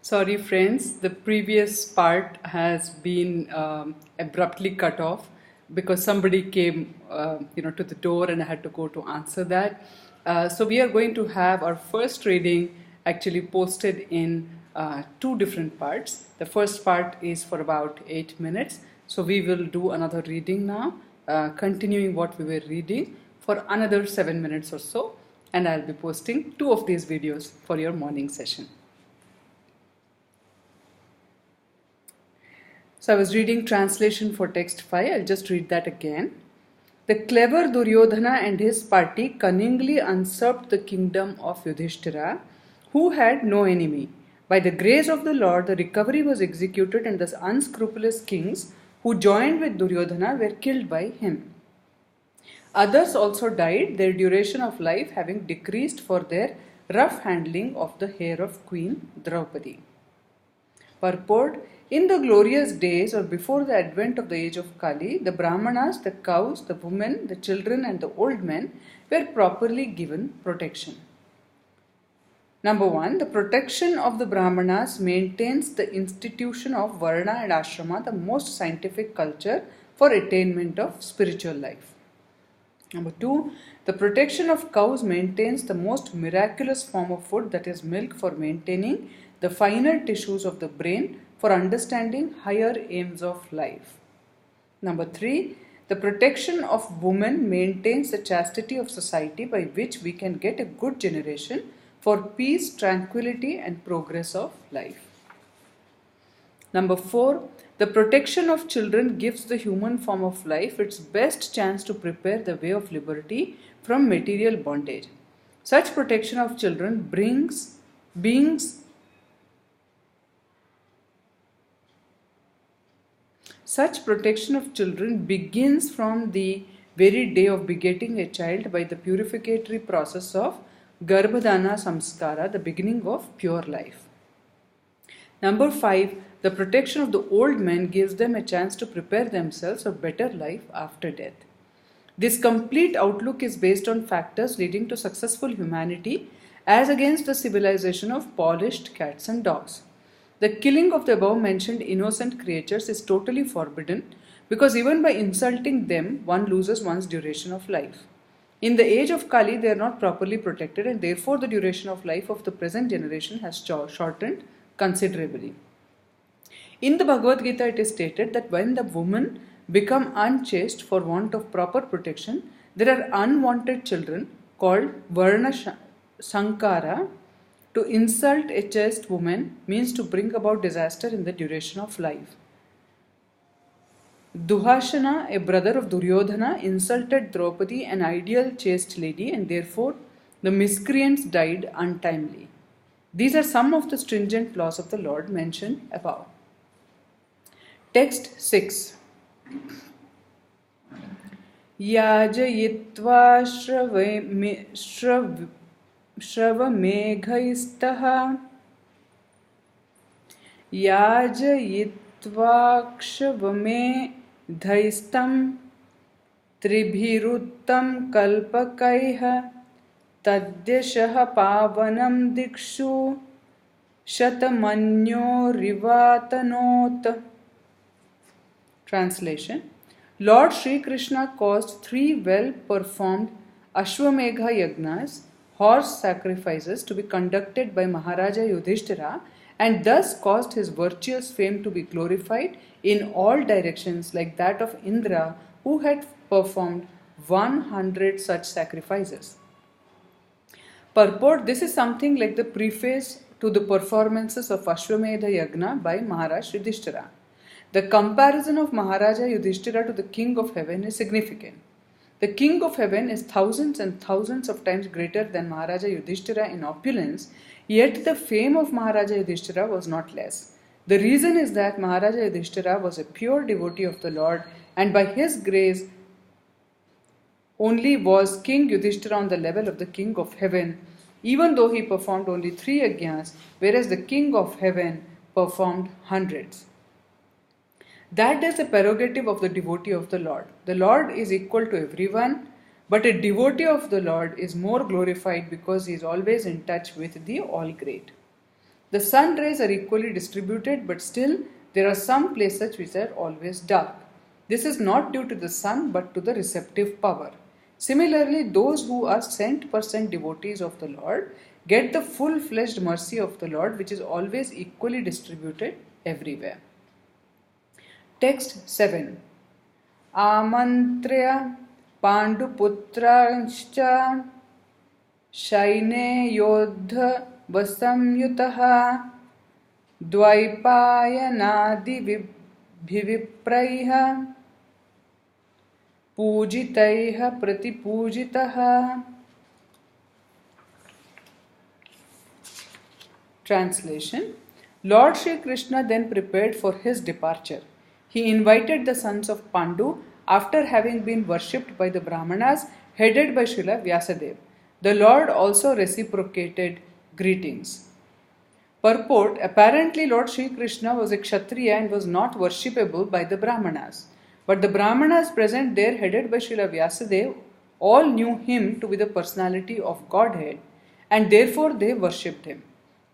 Sorry, friends, the previous part has been abruptly cut off because somebody came, to the door, and I had to go to answer that. So we are going to have our first reading actually posted in two different parts. The first part is for about 8 minutes. So we will do another reading now, continuing what we were reading for another 7 minutes or so. And I'll be posting two of these videos for your morning session. So I was reading translation for text 5. I'll just read that again. The clever Duryodhana and his party cunningly usurped the kingdom of Yudhishthira, who had no enemy. By the grace of the Lord, the recovery was executed, and the unscrupulous kings who joined with Duryodhana were killed by him. Others also died, their duration of life having decreased for their rough handling of the hair of Queen Draupadi. Purport: in the glorious days or before the advent of the age of Kali, the Brahmanas, the cows, the women, the children and the old men were properly given protection. Number 1. The protection of the Brahmanas maintains the institution of Varna and Ashrama, the most scientific culture for attainment of spiritual life. Number 2. The protection of cows maintains the most miraculous form of food, that is milk, for maintaining the finer tissues of the brain for understanding higher aims of life. Number 3. The protection of women maintains the chastity of society, by which we can get a good generation for peace, tranquility and progress of life. Number 4. The protection of children gives the human form of life its best chance to prepare the way of liberty from material bondage. Such protection of children begins from the very day of begetting a child by the purificatory process of Garbhadana Samskara, the beginning of pure life. Number 5. The protection of the old men gives them a chance to prepare themselves for better life after death. This complete outlook is based on factors leading to successful humanity as against the civilization of polished cats and dogs. The killing of the above mentioned innocent creatures is totally forbidden, because even by insulting them one loses one's duration of life. In the age of Kali they are not properly protected, and therefore the duration of life of the present generation has shortened considerably. In the Bhagavad Gita it is stated that when the women become unchaste for want of proper protection, there are unwanted children called Varna Sankara. To insult a chaste woman means to bring about disaster in the duration of life. Duhashana, a brother of Duryodhana, insulted Draupadi, an ideal chaste lady, and therefore the miscreants died untimely. These are some of the stringent laws of the Lord mentioned above. Text 6. Yajayitva Shravameghaistah Yajayitvakshavamedhaistam Tribhiruttam kalpakaiha Tadyashaha pavanam dikshu Shatamanyo rivatanot. Translation. Lord Sri Krishna caused 3 well-performed Ashwamegha Yagnas, horse sacrifices, to be conducted by Maharaja Yudhishthira, and thus caused his virtuous fame to be glorified in all directions, like that of Indra, who had performed 100 such sacrifices. Purport: this is something like the preface to the performances of Ashwamedha Yagna by Maharaj Yudhishthira. The comparison of Maharaja Yudhishthira to the King of Heaven is significant. The King of Heaven is thousands and thousands of times greater than Maharaja Yudhishthira in opulence, yet the fame of Maharaja Yudhishthira was not less. The reason is that Maharaja Yudhishthira was a pure devotee of the Lord, and by his grace only was King Yudhishthira on the level of the King of Heaven, even though he performed only 3 yajnas, whereas the King of Heaven performed hundreds. That is the prerogative of the devotee of the Lord. The Lord is equal to everyone, but a devotee of the Lord is more glorified because he is always in touch with the All Great. The sun rays are equally distributed, but still there are some places which are always dark. This is not due to the sun but to the receptive power. Similarly, those who are cent% devotees of the Lord get the full-fledged mercy of the Lord, which is always equally distributed everywhere. Text 7. Amantrya Panduputranscha Shaine Yodha Vasamyutaha Dvaipayanadi Bhivipraiha Pujitaiha Pratipujitaha. Translation. Lord Shri Krishna then prepared for his departure. He invited the sons of Pandu after having been worshipped by the Brahmanas headed by Srila Vyasadeva. The Lord also reciprocated greetings. Purport. Apparently Lord Shri Krishna was a Kshatriya and was not worshipable by the Brahmanas. But the Brahmanas present there headed by Srila Vyasadeva all knew him to be the personality of Godhead and therefore they worshipped him.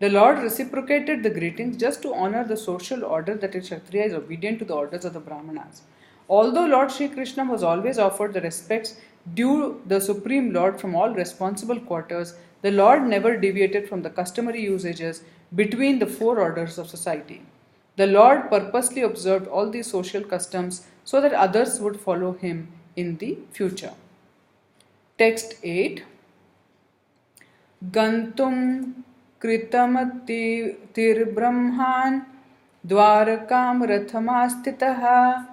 The Lord reciprocated the greetings just to honor the social order that a Kshatriya is obedient to the orders of the Brahmanas. Although Lord Shri Krishna was always offered the respects due the Supreme Lord from all responsible quarters, the Lord never deviated from the customary usages between the four orders of society. The Lord purposely observed all these social customs so that others would follow him in the future. Text 8. Gantum Kritamati Brahman Dwarakam Rathamastitaha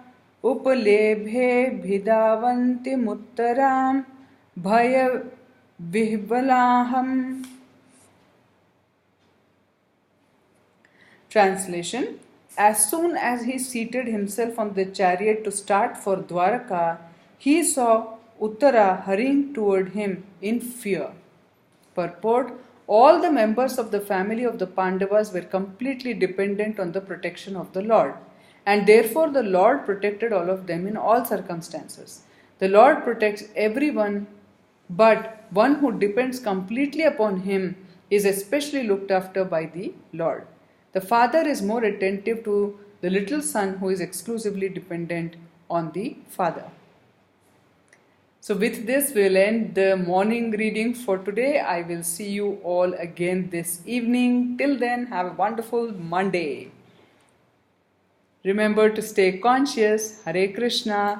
Upalebhe Bhidavanti Muttaram Bhaya Vihvalaham. Translation. As soon as he seated himself on the chariot to start for Dwaraka, he saw Uttara hurrying toward him in fear. Purport. All the members of the family of the Pandavas were completely dependent on the protection of the Lord, and therefore the Lord protected all of them in all circumstances. The Lord protects everyone, but one who depends completely upon him is especially looked after by the Lord. The father is more attentive to the little son who is exclusively dependent on the father. So with this, we'll end the morning reading for today. I will see you all again this evening. Till then, have a wonderful Monday. Remember to stay conscious. Hare Krishna.